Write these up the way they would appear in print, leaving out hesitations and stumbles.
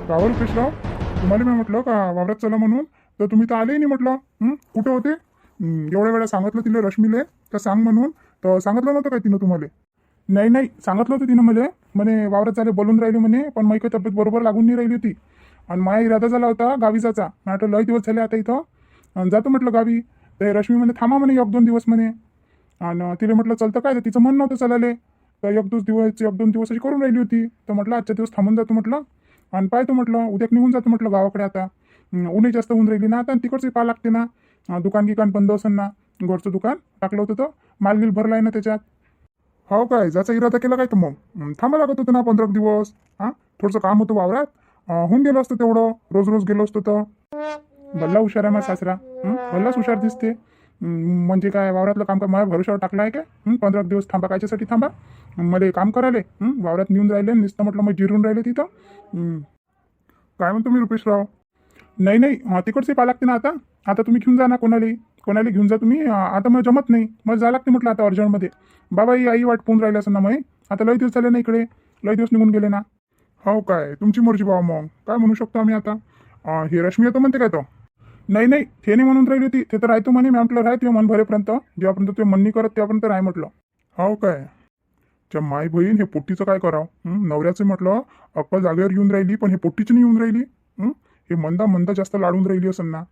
गावावर रुपेशराव, तुम्हाला मी म्हटलं का वावरात चला म्हणून, तर तुम्ही तर आले नाही म्हटलं. कुठे होते? एवढ्या वेळा सांगितलं तिला रश्मीले तर सांग म्हणून, तर सांगितलं नव्हतं काय तिनं तुम्हाला? नाही नाही, सांगितलं होतं तिनं मला, म्हणे वावरात चाले बोलून राहिले म्हणे, पण माही काही तब्येत बरोबर लागून नाही राहिली होती. आणि माझा इरादा झाला होता गावी जायचा. म्हटलं लय दिवस झाले आता इथं, जातो म्हटलं गावी. तर रश्मी म्हणे थांबा म्हणे 1-2 दिवस म्हणे. आणि तिला म्हटलं चलतं काय, तर तिचं मन नव्हतं चालाले. तर 1-2 दिवस अशी करून राहिली होती. तर म्हटलं आजच्या दिवस थांबून जातो म्हटलं, आणि पाहतो म्हटलं उद्या निघून जातो म्हटलं गावाकडे. आता ऊनही जास्त ऊन राहिली ना आता, आणि तिकडची पाहा लागते ना. दुकान गिकान बंद असेल ना, घरचं दुकान टाकलं होतं तर मालगिल भरला आहे ना त्याच्यात. हो काय, ज्याचा इरादा केला काय तर मग थांबा लागत होतं ना 15 दिवस. थोडंसं काम होतं वावरात, होऊन गेलं असतं तेवढं. रोज रोज गेलो असतो तर. भल्ला हुशार आहे माझा सासरा. भल्लाच हुशार दिसते. म्हणजे काय वावरातलं काम का माझ्या भरोशावर टाकलं आहे काय? 15 दिवस थांबा, कायच्यासाठी थांबा? मला काम करायले वावरात नेऊन राहिले, नुसतं म्हटलं मग जिरून राहिले तिथं. काय म्हणतो मी रुपेशराव? नाही नाही, तिकडचे पाहा लागते ना आता. आता तुम्ही घेऊन जा ना, कोणाला घेऊन जा तुम्ही. आता मला जमत नाही, मला जायला लागते म्हटलं आता अर्जंटमध्ये. बाबा ही आई वाट पाहून राहिली असं ना मग. आता लय दिवस झाले ना इकडे, लय दिवस निघून गेले ना. हो काय, तुमची मर्जी बाबा. मग काय म्हणू शकतो आम्ही आता? हे रश्मी येतो म्हणते काय तो? नाही नाही, ते नाही म्हणून राहिली होती. ते तर राहतो म्हणे. मी म्हटलं राह तुझ्या मन भरेपर्यंत, जेव्हापर्यंत ते मन नाही करत तेव्हापर्यंत राह म्हटलं. हो काय, च्या माय बहीण हे पोट्टीचं काय करावं? नवऱ्याचं म्हटलं अक्कल जागेवर येऊन राहिली, पण हे पोट्टीची नाही येऊन राहिली. हे मंदा जास्त लाडून राहिली असं ना.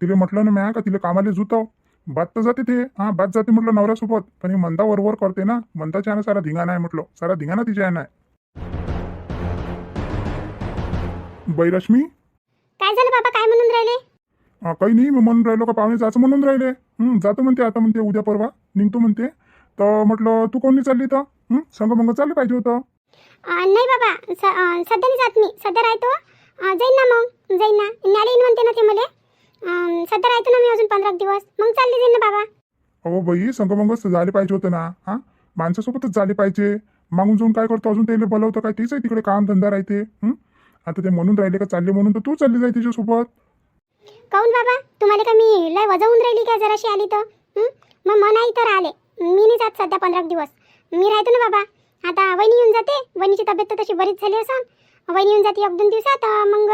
तिला म्हटलं ना म्या का तिला कामाला जुतव. बात तर जाते ते, बात जाते म्हटलं नवऱ्यासोबत, पण हे मंदा वरवर करते ना. मंदाच्या आहे ना सारा धिंगाणा आहे म्हटलं, सारा धिंगाणा तिच्या आहे ना. बैरश्मी, काय झालं बाबा, काय म्हणून राहिले? काही नाही, मी म्हणून राहिलो का पाहुणे जायचं म्हणून राहिले. जातो म्हणते आता, म्हणते उद्या परवा निघतो म्हणते. तर म्हटलं तू कोणी चालली तर? संग मग चालले पाहिजे होतं. नाही बाबा, सध्या नाही जात मी. सध्या राहतो. जाईन ना मग, जाईन ना. न्याला येईन म्हणते ना ते मला. सध्या राहतो ना मी अजून 15 दिवस, मग चालली जाईन ना बाबा. अहो बाई, संगमंगच झाले पाहिजे होतं ना. माणसासोबतच झाले पाहिजे. मागून जाऊन काय करतो, अजून त्याला बोलवतं काय? तेच आहे तिकडे काम धंदा राहते. आता ते म्हणून राहिले का चालले म्हणून, तर तू चालली जाय तिच्यासोबत. काऊन बाबा, तुम्हाला का मी लय वजवून राहिली काय जराशी आली तर? मग मन आई तर आले. मी नाही जात सध्या 15 दिवस. मी राहतो ना बाबा. आता वहिनी येऊन जाते. वहिनीची तब्येत तर तशी बरीच झाली असं. वहिनी येऊन जाते 1-2 दिवसात. मग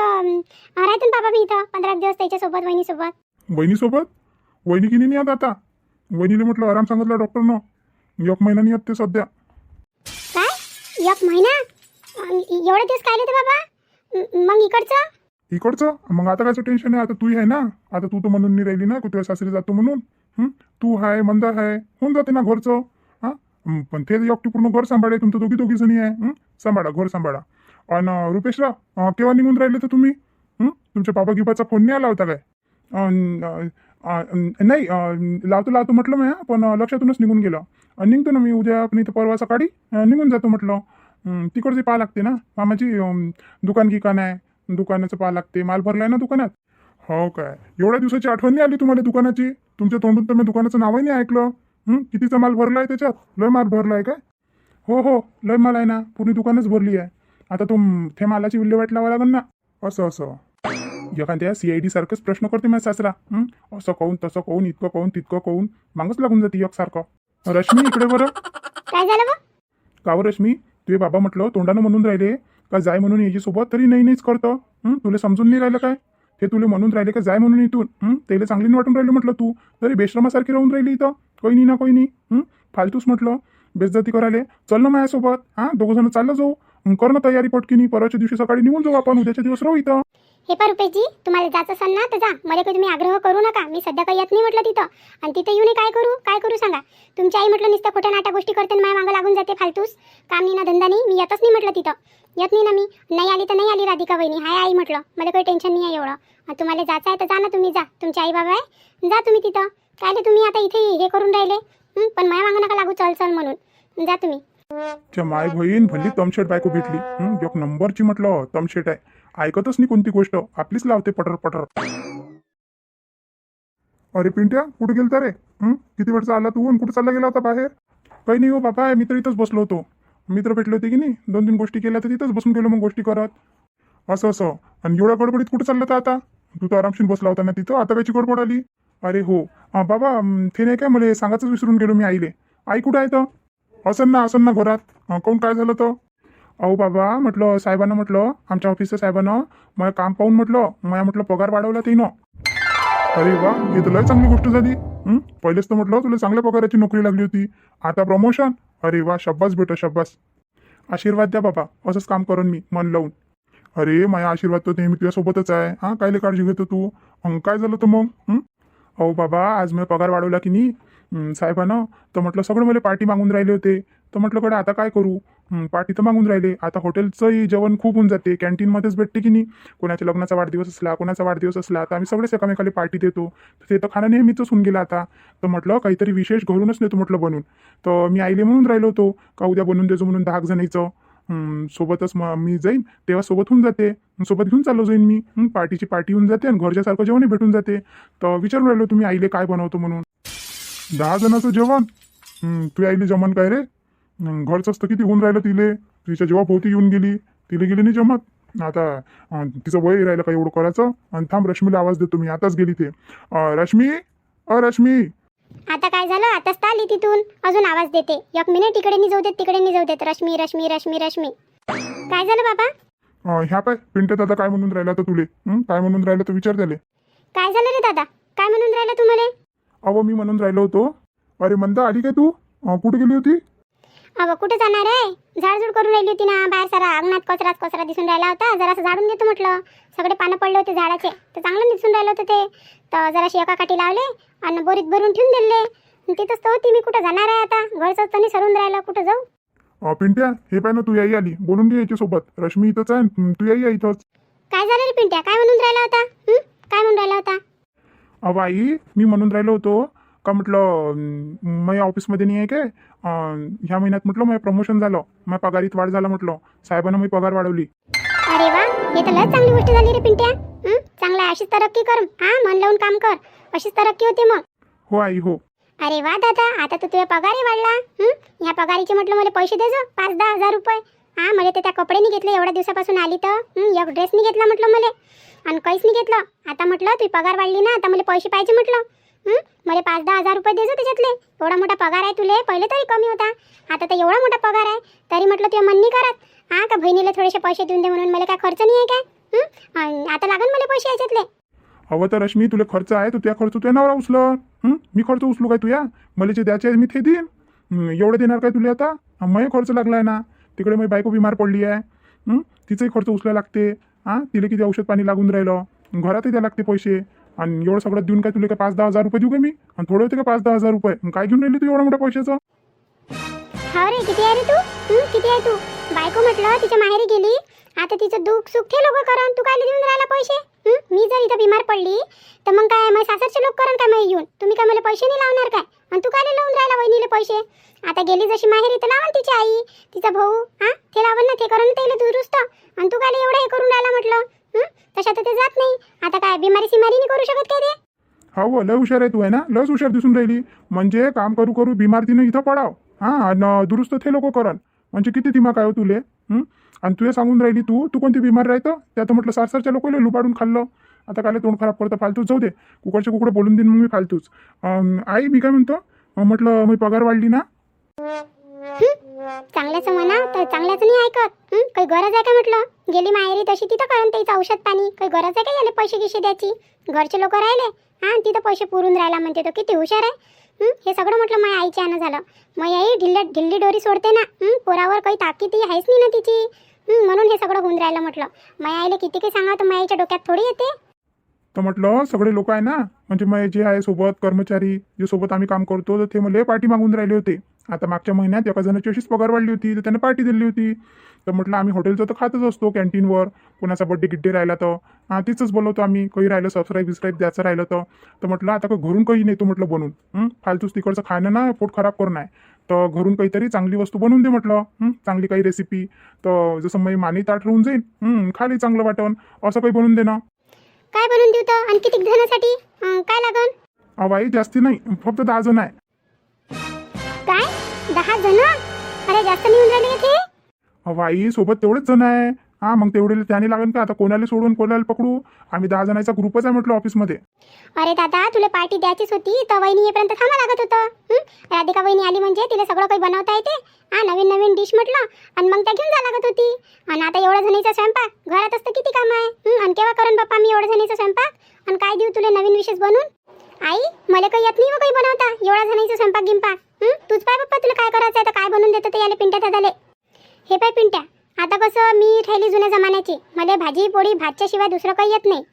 राहतो ना बाबा मी इथं 15 दिवस त्याच्यासोबत, वहिनीसोबत. वहिनीसोबत? वहिनी किनी नाही येत आता. वहिनीला म्हटलं आराम सांगितलं डॉक्टरनं. 1 महिना नाही येत ते सध्या. काय 1 महिना? एवढे दिवस काय ते बाबा? मग इकडचं? इकडचं मग आता कायचं टेन्शन आहे? आता तू आहे ना. आता तू तर म्हणून नाही राहिली ना की तुझ्या सासरी जातो म्हणून. तू हाय, मंदा आहे, होऊन जाते ना घरचं. पण ते एकटी पूर्ण घर सांभाळे. तुमचं दोघी जणी आहे. सांभाळा, घर सांभाळा. आणि रुपेशराव, केव्हा निघून राहिले तर तुम्ही? तुमच्या बाबा गिबाचा फोन नाही आला होता काय? नाही, लावतो म्हटलं मी, पण लक्षातूनच निघून गेलं. निघतो ना मी उद्या, पण इथं परवा सकाळी निघून जातो म्हटलं. तिकडचे पाहा लागते ना मामाची. दुकान गिकान आहे, दुकानाचं पाहा लागते. माल भरलाय ना दुकानात. हो काय, एवढ्या दिवसाची आठवण नाही आली तुम्हाला दुकानाची? तुमच्या तोंडून तर मी दुकानाचं नावही नाही ऐकलं. कितीचा माल भरलाय त्याच्यात? लय माल भरलाय काय? हो, लय माल आहे ना, पूर्ण दुकानच भरली आहे. आता ते मालाची विल्हेवाट लावा लागेल ना. असं एखाद्या CID सारखंच प्रश्न करते माझ्या सासरा. असं कहून, तसं कहून, इतकं कहून, तितकं कहून, मागच लागून जाते एकसारखं. रश्मी इकडे बरं. काय झालं बा? काव रश्मी, तुझे बाबा म्हटलं तोंडानं म्हणून राहिले का जाय म्हणून याच्यासोबत, तरी नाहीच करतं. तुला समजून नाही राहिलं काय? ते तुला म्हणून राहिले का जाय म्हणून इथून. त्याला चांगली नाही वाटून राहिलं म्हटलं. तू तरी बेश्रमासारखी राहून राहिली इथं. काही नाही. फालतूच म्हटलं बेइज्जती करायला. चल ना माझ्यासोबत. दोघं जण चाललं जाऊ. कर ना तयारी पटकीनी. परवाच्या दिवशी सकाळी निघून जाऊ आपण. उद्याच्या दिवस राहू इथं. हे पा रुपेशजी, तुम्हाला जायचं असेल ना तर जा. मला काही तुम्ही आग्रह करू नका. मी सध्या काही येत नाही म्हटलं तिथं. आणि तिथं येऊन काय करू सांगा? तुमची आई म्हटलं नुसतं खोट्या नाट्या गोष्टी करते आणि माझ्या मागं लागून जाते फालतूस. काम नाही ना, धंदा नाही. मी येतच नाही म्हटलं तिथं. येत नाही ना मी. नाही आली तर नाही आली राधिका वहिनी. हाय आई म्हटलं. मला काही टेन्शन नाही आहे एवढं. तुम्हाला जायचं आहे तर जा ना तुम्ही. जा, तुमचे आई बाबा आहे, जा तुम्ही तिथं. काय ते तुम्ही आता इथे हे करून राहिले. पण माझ्या मागं नका लागू चल म्हणून. जा तुम्ही. माय बहीण भल्ली तमशेट बायको भेटली. एक नंबरची म्हटलं तमशेट आहे. ऐकतच नाही कोणती गोष्ट, आपलीच लावते पटर. अरे पिंट्या, कुठे गेलता रे? किती वेळचा आला तू, आणि कुठे चालला गेला होता बाहेर? काही नाही हो बाबा, मी तर इथंच बसलो होतो. मित्र भेटले होते की नाही, 2-3 गोष्टी केल्या तर तिथंच बसून गेलो मग गोष्टी करत. असं. आणि एवढ्या गडबडीत कुठे चाललं तर आता? तू तर आरामशीर बसला होता ना तिथं, आता कायची गडबड आली? अरे हो बाबा, ते नाही काय, मला सांगायचंच विसरून गेलो मी आईले. आई कुठं आहे तर? असन ना घरात. काऊन, काय झालं तर? अहो बाबा म्हटलं साहेबांना म्हटलं आमच्या ऑफिसच्या साहेबांना माझं काम पाहून म्हटलं पगार वाढवला तिनं. अरे वा, हे तर लय चांगली गोष्ट झाली. पहिलेच तर म्हटलं तुला चांगल्या पगाराची नोकरी लागली होती, आता प्रमोशन. अरे वा, शब्बास बेटा शब्बास. आशीर्वाद द्या बाबा, असंच काम करून मी मन लावून. अरे माझा आशीर्वाद तर नेहमी तुझ्यासोबतच आहे. हा, कायले काळजी घेतो तू? काय झालं तर मग? अहो बाबा, आज मी पगार वाढवला की नाही साहेबानं, तर म्हटलं सगळं मला पार्टी मागून राहिले होते. तर म्हटलं कडे आता काय करू, पार्टी तर मागून राहिले. आता हॉटेलचंही जेवण खूप होऊन जाते, कॅन्टीनमध्येच भेटते की नाही. कोणाच्या लग्नाचा वाढदिवस असला, कोणाचा वाढदिवस असला तर आम्ही सगळेच एकामेकाला पार्टी देतो. ते तर खाणं नेहमीच होऊन गेलं आता. तर म्हटलं काहीतरी विशेष घरूनच नेतो म्हटलं बनवून. तर मी आईले म्हणून राहिलो होतो का उद्या बनवून देतो म्हणून 10 जणांचं. सोबतच मी जाईन तेव्हा सोबत होऊन जाते, सोबत घेऊन चाललो जाईन मी. पार्टीची पार्टी होऊन जाते आणि घरच्यासारखं जेवणही भेटून जाते. तर विचारून राहिलो तुम्ही आईले काय बनवतो म्हणून. 10 जणांचं जेवण तू आईले जमन काय रे? घरचंच तर किती होऊन राहिलं तिले. तिच्या जेव्हा भोवती येऊन गेली तिले गेली नाही जमत. आता तिचं वय राहिलं का एवढं करायचं. आणि थांब, रश्मीला आवाज देतो मी, आताच गेली ते. रश्मी, रश्मी. आता काय झालं, आताच तर आली तिथून, अजून आवाज देते. 1 मिनिट इकडे नाही जाऊ देत, तिकडे नाही जाऊ देत. रश्मी रश्मी रश्मी रश्मी. काय झालं बाबा? ह्या पाय पिंटे दादा काय म्हणून राहिला तर तुले. काय म्हणून राहिला तर विचार त्याले. काय झालं रे दादा, काय म्हणून राहिला तुम्हाला? अहो मी म्हणून राहिलो होतो. अरे मंदा आली काय तू? कुठे गेली होती? अगं कुठे जाणार आहे, झाडझूड करून राहिली होती ना. बाहेर सारा अंगणात कचरा दिसून राहिला होता, जरासं झाडून घेतो म्हटलं. सगळे पानं पडले होते झाडाचे, तर चांगलं दिसून राहिलं होतं ते. तर जराशी एका काठी लावले आणि बोरीत भरून ठेवून दिले. तिथंच तर होती मी. कुठं जाणार आहे आता, घरचं तर नाही सरून राहिलं, कुठं जाऊ? पिंट्या, हे पाय ना, तू याई आली, बोलून घे याच्यासोबत. रश्मी इथंच आहे, तू याई इथंच. काय झालं रे पिंट्या, काय म्हणून राहिला होता? काय म्हणून राहिला होता? अहो आई, मी म्हणून राहिलो होतो का म्हटलं माझ्या ऑफिसमध्ये नाही आहे काय. ह्या महिन्यात म्हटलं माझं प्रमोशन झालं, माझ्या पगारीत वाढ झाला म्हटलं. साहेबांना मी पगार वाढवली. अरे वा, हे तर लय चांगली गोष्ट झाली रे पिंट्या. चांगला अशीच तरक्की कर. हा, मन लावून काम कर, अशीच तरक्की होते मग. हो आई हो. अरे वा दादा, आता तर तुझ्या पगारही वाढला. ह्या पगारीचे म्हटलं मला पैसे देजो, 5-10 हजार रुपये. हा, मला तर त्या कपडे नाही घेतले एवढ्या दिवसापासून आली तर. एक ड्रेस नाही घेतला म्हटलं मला, आणि काहीच नाही घेतलं. आता म्हटलं तुझी पगार वाढली ना, आता मला पैसे पाहिजे म्हटलं. मला 5-10 हजार रुपये देजो त्याच्यातले. एवढा मोठा पगार आहे तुले, पहिले तरी कमी होता, आता तर एवढा मोठा पगार आहे. तरी म्हटलं तुझ्या मन नाही करत हा का बहिणीला थोडेसे पैसे देऊन दे म्हणून. मला काय खर्च नाही आहे काय? आता लागन मला पैसे याच्यातले. हवं तर रश्मी, तुला खर्च आहे तर त्या खर्च तुझ्या नवरा उचल. मी खर्च उचलू काय तुया? मला जे द्यायचे आहे मी ते देईन. एवढं देणार काय तुला आता? मग खर्च लागलाय ना, तिकडे माझी बायको बिमार पडली आहे. तिचाही खर्च उचलायला लागते. तिला किती औषध पाणी लागून राहिलं, घरातही द्यायला लागते पैसे. आणि एवढं सगळं देऊन काय तुला काय 5-10 हजार रुपये देऊ का मी? आणि थोडे होते का 5-10 हजार रुपये? काय घेऊन राहिली तू एवढ्या मोठ्या पैशाचं? हा रे, किती आहे रे तू? किती आहे तू? बायको म्हटलं तिच्या माहेरी गेली, आता तिचं दुःख सुख ते लोक करण, तू काय देऊन राहिला पैसे? मी जर इथं बिमार पडली तर मग काय मग सासरचे लोक करण काय मग येऊन? तुम्ही काय मला पैसे नाही लावणार काय? आणि तू काय लावून राहिला वहिनीले पैसे? आता गेली जशी माहेरी तर लावण तिची आई, तिचा भाऊ. ते लावण ना, ते करण त्याला दुरुस्त. आणि तू काय एवढं हे करून राहिला म्हटलं. तशा तर ते जात नाही. आता काय बिमारी सिमारी नाही करू शकत काय ते? हो, लय हुशार आहे तू, आहे ना, लयच हुशार दिसून राहिली. म्हणजे काम करू करू बिमार तिनं इथं पडाव. आणि दुरुस्त ते लोक करण, म्हणजे किती दिमाग आहे हो तुले. आणि तुला सांगून राहिली तू कोणती बिमार राहतं त्यात म्हटलं सासरच्या लोकांना लुबाडून खाल्लं. आता काय तोंड खराब करतं फालतूच. जाऊ दे, कुकडचे कुकडे बोलून देईन मग मी फालतूच. आई मी काय म्हणतो, म्हटलं मी पगार वाढली ना. चांगल्याचं म्हणा तर चांगल्याचं नाही ऐकत. काही गरज आहे का म्हटलं? गेली माहेरी तशी तिथं करून त्याचं औषध पाणी. काही गरज आहे का याला पैसे गिशे द्यायची? घरचे लोक राहिले तिथं पैसे पुरून राहिला म्हणते. तो किती हुशार आहे. हे सगळं म्हटलं माझ्या आईच्या यानं झालं. मग आई ढिल्ली डोरी सोडते ना. पोरावर काही ताकीद आहेच नाही ना तिची. म्हणून हे सगळं होऊन राहिलं म्हटलं. माझ्या आईला किती काही सांगा तर माझ्या आईच्या डोक्यात थोडी येते. तर म्हटलं सगळे लोक आहे ना, म्हणजे मग जे आहे सोबत कर्मचारी जे सोबत आम्ही काम करतो, तर ते मला पार्टी मागून राहिले होते. आता मागच्या महिन्यात एका जणाची अशीच पगार वाढली होती, तर त्याने पार्टी दिली होती. तर म्हटलं आम्ही हॉटेलचं तर खातच असतो कॅन्टीनवर. कोणाचा बड्डे गिड्डे राहिला तर तिचंच बोलवतो आम्ही. काही राहिलं सबस्क्राईब द्यायचं राहिलं तर म्हटलं आता घरून काही नेतो म्हटलं बनवून. फालतूच तिकडचं खाणं ना पोट खराब करून आहे. तर घरून काहीतरी चांगली वस्तू बनवून दे म्हटलं. चांगली काही रेसिपी, तर जसं मग मानी ताट राहून जाईल, खाली चांगलं वाटण असं काही बनवून दे ना. काय बनवून देऊ तर? आणि किती जणांसाठी काय लागन? बाई जास्ती नाही, फक्त 10 जण आहे. काय 10 जण? अरे जास्त नाही होऊन राहिले ते. बाई सोबत तेवढेच जण आहे. हां मग तेवढे त्याने लागेल का? आता कोणाला सोडून कोणाला पकडू? आम्ही 10 जणांचा ग्रुपच आहे म्हटलं ऑफिसमध्ये. अरे दादा तुला पार्टी द्यायचीच होती तर वहिनी येईपर्यंत थांबा लागत होतं. राधिका वहिनी आली म्हणजे तिला सगळं काही बनवता येते. नवीन नवीन डिश म्हटलं आणि मग त्या घेऊन जा लागत होती. आणि आता एवढ्या जणीचा स्वयंपाक घरात असतं किती काम आहे. आणि केव्हा करण बाप्पा मी एवढ्या जणीचा स्वयंपाक? आणि काय देऊ तुला नवीन विशेष बनवून? आई मला काही येत नाही काही बनवता एवढ्या जणीचा स्वयंपाक गिंपाक. तूच पाय पप्पा तुला काय करायचं आहे तर काय बनवून देतं ते याले पिंट्या दादाले. हे पाय पिंट्या आता कसं मी ठेली जुन्या जमान्याची. मला भाजी पोळी भातच्या शिवाय दुसरं काही येत नाही.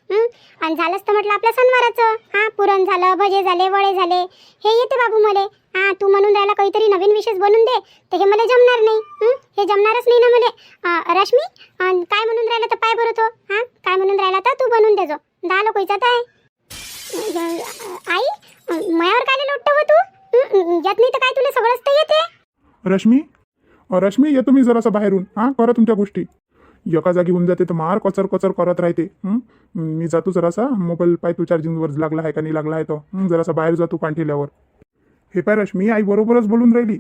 आणि झालंच तर म्हटलं आपल्या सणवाराचं पुरण झालं भजे झाले वडे झाले हे येते बाबू मले. तू म्हणून राहिला काहीतरी नवीन विशेष बनवून दे तर हे मला जमणार नाही. हे जमणारच नाही ना मला. रश्मी काय म्हणून राहिला तर पाय बरं तो. काय म्हणून राहिला तर तू बनवून देजो 10 लोकांचा आहे. आई मायावर काय लोटतो हो तू? येत नाही तर काय तुला सगळंच तर येते. रश्मी येतो मी जरासं बाहेरून. करा तुमच्या गोष्टी. एका जागी होऊन जाते तर मार कचर कचर करत राहते. मी जातो जरासा मोबाईल पाय तू चार्जिंगवर लागला आहे का नाही लागला आहे तो. जरासा बाहेर जातो पाणठेल्यावर. हे पाय रश्मी आई बरोबरच बोलून राहिली.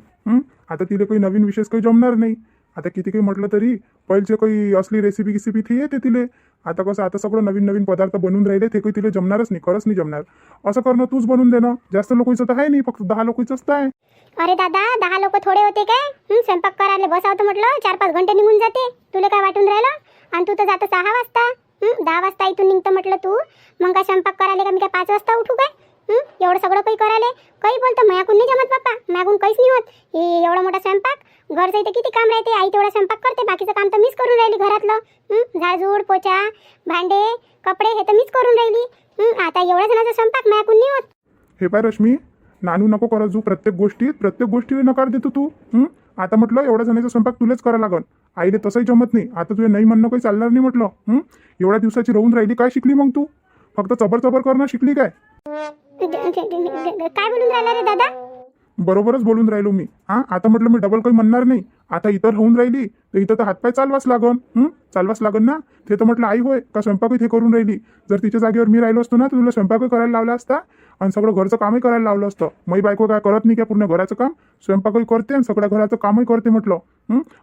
आता तिला काही नवीन विशेष काही जमणार नाही. आता किती काही म्हटलं तरी पहिलचे काही असली रेसिपी गिसिपी ती येते तिले. आता कसं आता सगळं नवीन नवीन पदार्थ बनवून राहिले ते काही तिला जमणारच नाही. खरंच नाही जमणार. असं करणं तूच बनवून देणं. जास्त लोकांचं तर आहे नाही फक्त 10 लोकांचंच तर आहे. अरे दादा 10 लोक थोडे होते काय? स्वयंपाक करायला बसावतं म्हटलं 4-5 घंटे निघून जाते. तुला काय वाटून राहिलं? आणि तू तर जातं 6 वाजता. 10 वाजता इथून निघतं म्हटलं तू. मग काय स्वयंपाक करायला का मी काय 5 वाजता उठू काय? एवढं सगळं काही करायला काही बोलतं मायाकून नाही जमत बाप्पा. मायाकून काहीच नाही होत. हे एवढा मोठा स्वयंपाक घरचं इथे किती काम राहते. आई तेवढा स्वयंपाक करते बाकीचं काम तर मीच करून राहिली घरातलं. झाडझूड पोचा भांडे कपडे हे तर मीच करून राहिली. आता एवढ्या जणांचा स्वयंपाक मायाकून नाही होत. हे पाय रश्मी नानू नको करत जू. प्रत्येक गोष्टीला नकार देतो तू. आता म्हटलं एवढ्या जणांचा स्वयंपाक तुलाच करायला लागल. आईले तसंही जमत नाही. आता तुझे नाही म्हणणं काही चालणार नाही म्हटलं. एवढ्या दिवसाची राहून राहिली काय शिकली मग तू? फक्त चबर करणं शिकली काय? काय बोलून राहिला रे दादा? बरोबरच बोलून राहिलो मी. आता म्हटलं मी डबल काही म्हणणार नाही. आता इतर होऊन राहिली तर इथं तर हातपाय चालवाच लागन. चालवाच लागन ना. ते तर म्हटलं आई होय का स्वयंपाकही ते करून राहिली. जर तिच्या जागेवर मी राहिलो असतो ना तर तुला स्वयंपाकही करायला लावला असता आणि सगळं घरचं कामही करायला लावलं असतं. माझी बायको काय करत नाही का पूर्ण घराचं काम? स्वयंपाकही करते आणि सगळ्या घराचं कामही करते म्हटलं.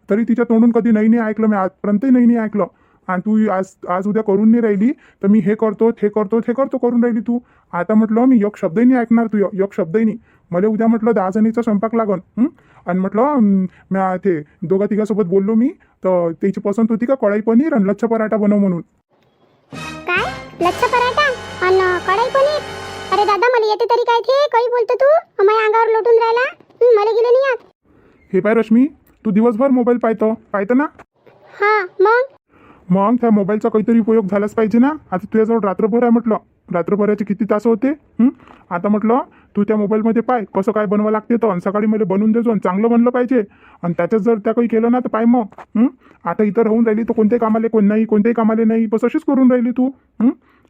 तरी तिच्या तोंडून कधी नाही ऐकलं मी. आजपर्यंतही नाही ऐकलं. आणि तू आज उद्या करून नाही राहिली तर मी हे करतो करून राहिली तू. आता म्हटलं मी एक शब्दही नाही ऐकणार तू. एक शब्दही नाही. मला उद्या म्हटलं 10 जणीचा स्वयंपाक लागन. आणि म्हटलं मी ते 2-3 बोललो मी तर त्याची पसंत होती का कढाई पनीर आणि लच्छा पराठा बनव म्हणून. काय लच्छा पराठा आणि कढाई पनीर? अरे दादा मला येते तरी काय ते काही बोलतो तू? माझ्या अंगावर लोटून राहिला. मला गेलं नाही यात. हे पाय रश्मी तू दिवसभर मोबाईल पाहतो ना. मग त्या मोबाईलचा काहीतरी उपयोग झालाच पाहिजे ना. आता तुझ्याजवळ रात्रभर आहे म्हटलं. रात्रभराचे किती तास होते? आता म्हटलं तू त्या मोबाईलमध्ये पाय कसं काय बनवा लागते तर. आणि सकाळी मला बनवून देजो आणि चांगलं बनलं पाहिजे. आणि त्याच्यात जर त्या काही केलं ना तर पाय मग. आता इथं राहून राहिली तर कोणत्याही कामाले नाही बस अशीच करून राहिली तू.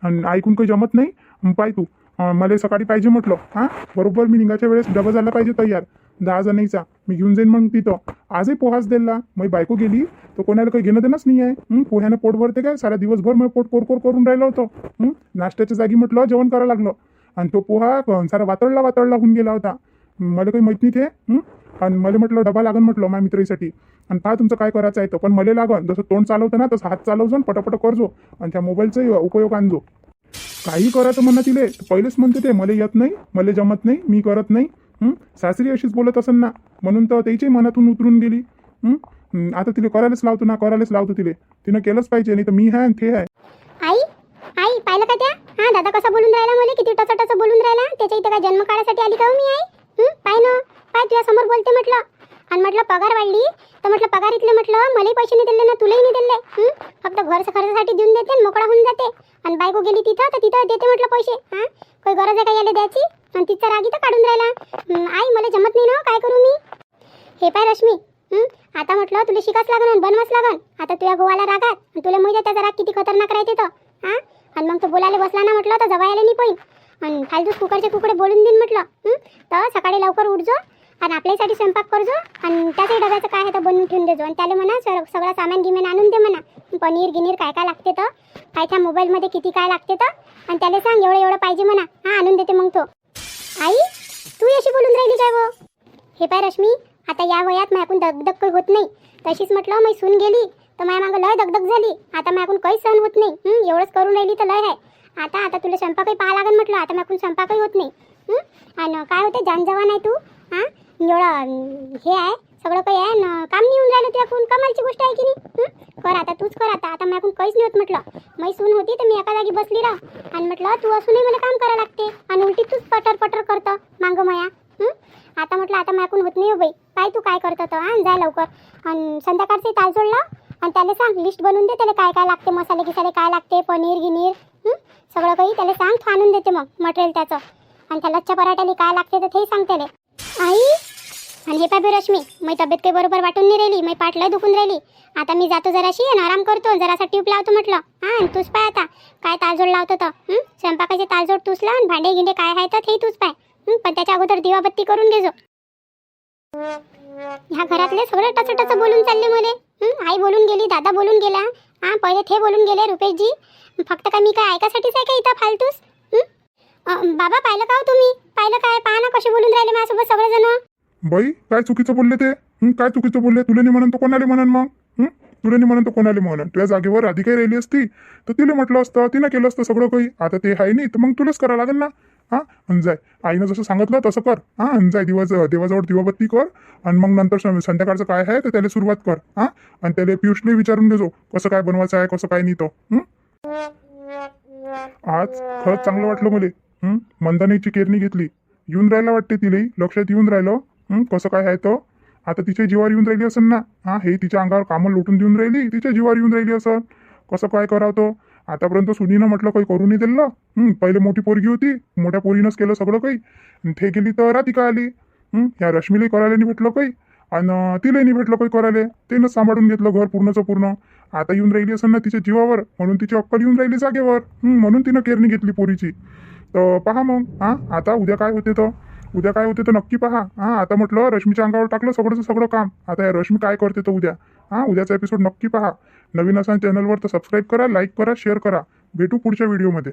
आणि ऐकून काही जमत नाही. पाय तू मला सकाळी पाहिजे म्हटलं. बरोबर मी निघायच्या वेळेस डबा झाला पाहिजे तयार 10 जणीचा. मी घेऊन जाईन मग तिथं. आजही पोहाच दिला. मग बायको गेली तर कोणाला काही घेणं देणंच नाही आहे. पोह्यानं पोट भरते काय? सारा दिवसभर मग पोट कोरकोर करून राहिलं होतं. नाश्त्याच्या जागी म्हटलं जेवण करायला लागलं आणि तो पोहा सारा वातळला होऊन गेला होता. मला काही माहित नाही ते. आणि मला म्हटलं डबा लागन म्हटलं माझ्या मित्रासाठी. आणि पहा तुमचं काय करायचं आहे तर. पण मला लागन जसं तोंड चालवतं ना तसं हात चालवजो पटापट करजो आणि त्या मोबाईलचाही उपयोग आणजो. काही करायचं म्हणणं तिले पहिलेच म्हणते ते मला येत नाही मला जमत नाही मी करत नाही. सासरी अशीच बोलत असेल ना म्हणून तर त्याच्याही मनातून उतरून गेली. आता तिला करायलाच लावतो तिले. तिनं केलंच पाहिजे नाही तर मी आहे आणि ते आहे. आई पाहिलं का त्या? दादा कसा बोलून राहिला मला किती टच बोलून राहिला. त्याच्या इथे काय जन्म काढायसाठी आली का मी आई? पाय तुझ्या समोर बोलते म्हटलं. आणि म्हटलं पगार वाढली तर म्हटलं पगारीतले म्हटलं मलाही पैसे नाही दिले ना तुलाही नाही दिले. फक्त खर्चासाठी देऊन देते आणि मोकळा होऊन जाते. आणि बायको गेली तिथं तर तिथं देते म्हटलं पैसे. काही गरज आहे का याला द्यायची? आणि तिचा राग इथं काढून राहिला. आई मला जमत नाही ना काय करू मी? हे पाय रश्मी आता म्हटलं तुला शिकाच लागन आणि बनवाच लागन. आता तुझ्या गोवाला रागात आणि तुला माहिती त्याचा राग किती खतरनाक राहते तर. आणि मग तो बोलायला बसला ना म्हटलं तर जवळ यायला नाही पाहिजे. आणि फालतूच कुकडे बोलून देईन म्हटलं. तर सकाळी लवकर उठजो आणि आपल्यासाठी स्वयंपाक करजो आणि त्याच्या डब्याचं काय आहे तर बनवून ठेवून देजो. आणि त्याला म्हणा सगळं सामान गिमान आणून दे म्हणा. पनीर गिनीर काय काय लागते तर काय त्या मोबाईलमध्ये किती काय लागते तर. आणि त्याला सांग एवढं पाहिजे म्हणा. आणून देते मग तो. आई तू अशी बोलून राहिली काय वो? हे पाय रश्मी आता या वयात माझ्याकडून दगदग काही होत नाही. तशीच म्हटलं मी सून गेली तर माझ्या मागं लय दगदग झाली. आता माझ्याकडून काहीच सहन होत नाही. एवढंच करून राहिली तर लय आहे. आता तुला स्वयंपाकही पाहा लागेल म्हटलं. आता माझ्याकडून स्वयंपाकही होत नाही. आणि काय होते जानजवान आहे तू. एवढं हे आहे सगळं काही आहे ना, काम नाही येऊन राहिलं तुझ्याकडून. कमालची गोष्ट आहे की नाही. कर आता तूच कर. आता माझ्याकडून काहीच नाही होत म्हटलं. मी सून होती तर मी एका जागी बसली राह आणि म्हटलं तू असूनही मला काम करावं लागते आणि उलटी तूच पटर पटर करतं मागं माया. आता म्हटलं आता माझ्याकडून होत नाही हो बाई. काय तू काय करतं तर जा लवकर आणि संध्याकाळचे ताल जोडला आणि त्याला सांग लिस्ट बनवून दे. त्याला काय काय लागते, मसाले गिसाले काय लागते, पनीर गिनीर सगळं काही त्याला सांग. तो आणून देते मग मटेरियल त्याचं. आणि त्या लच्छा पराठ्याला काय लागते तर तेही सांग त्याला. आई आणि हे पाय बे रश्मी, मी तब्येत काही बरोबर वाटून नाही राहिली. मी पाठ लय दुखून राहिली. आता मी जातो जराशी आणि आराम करतो. जरासा ट्यूब लावतो म्हटलं. आणि तूच पाय आता काय तालजोड लावतो तर स्वयंपाकाचे तालजोड तूच लाव आणि भांडे गिंडे काय आहे तर ते तूच पाय. पण त्याच्या अगोदर दिवाबत्ती करून घेजो. ह्या घरातले सगळे टच बोलून चालले मले. आई बोलून गेली, दादा बोलून गेला. पहिले ते बोलून गेले रुपेशजी. फक्त काय मी काय ऐकासाठीच आहे का इथं फालतूस. बाबा पाहिलं का हो तुम्ही? पाहिलं काय? पहा ना कसे बोलून राहिले माझ्यासोबत सगळेजण. बाई काय चुकीचं बोलले ते. काय चुकीचं बोलले. तुला नाही म्हणून तो कोणाला म्हणन मग. तुला नाही म्हणून तो कोणाला म्हणन. तुझ्या जागेवर आधी काही राहिली असती तर तिला म्हटलं असतं, तिनं केलं असतं सगळं काही. आता ते आहे नाही तर मग तुलाच करावं लागेल ना. जाय आईनं जसं सांगितलं तसं कर. जाय देवाजवळ दिवाबत्ती कर आणि मग नंतर संध्याकाळचं काय आहे तर त्याला सुरुवात कर. आणि त्याला पियुषने विचारून देजो कसं काय बनवायचं आहे कसं काय नाही तो. आज खरंच चांगलं वाटलं मला. मंदानीची केरणी घेतली. येऊन राहायला वाटते तिलाही लक्षात येऊन राहिलं कसं काय आहे तो. आता तिच्या जीवावर येऊन राहिली असेल ना. हे तिच्या अंगावर कामं लोटून देऊन राहिली, तिच्या जीवावर येऊन राहिली असेल. कसं काय करावं तो. आतापर्यंत सुनीनं म्हटलं काही करू नाही दिलं. पहिले मोठी पोरगी होती, मोठ्या पोरीनंच केलं सगळं काही. ते गेली तर राधिका आली. ह्या रश्मीलाही करायला नाही भेटलं काही आणि तिलाही नाही भेटलं काही करायला. तिनंच सांभाळून घेतलं घर पूर्णचं पूर्ण. आता येऊन राहिली असेल ना तिच्या जीवावर, म्हणून तिची अक्कल येऊन राहिली जागेवर. म्हणून तिनं केरणी घेतली पोरीची. तर पहा मग आता उद्या काय होते तर नक्की पहा. आता म्हटलं रश्मीच्या अंगावर टाकलं सगळं काम. आता या रश्मी काय करते तर उद्याचा एपिसोड नक्की पहा. नवीन असाल चॅनलवर तर सबस्क्राईब करा, लाईक करा, शेअर करा. भेटू पुढच्या व्हिडिओमध्ये.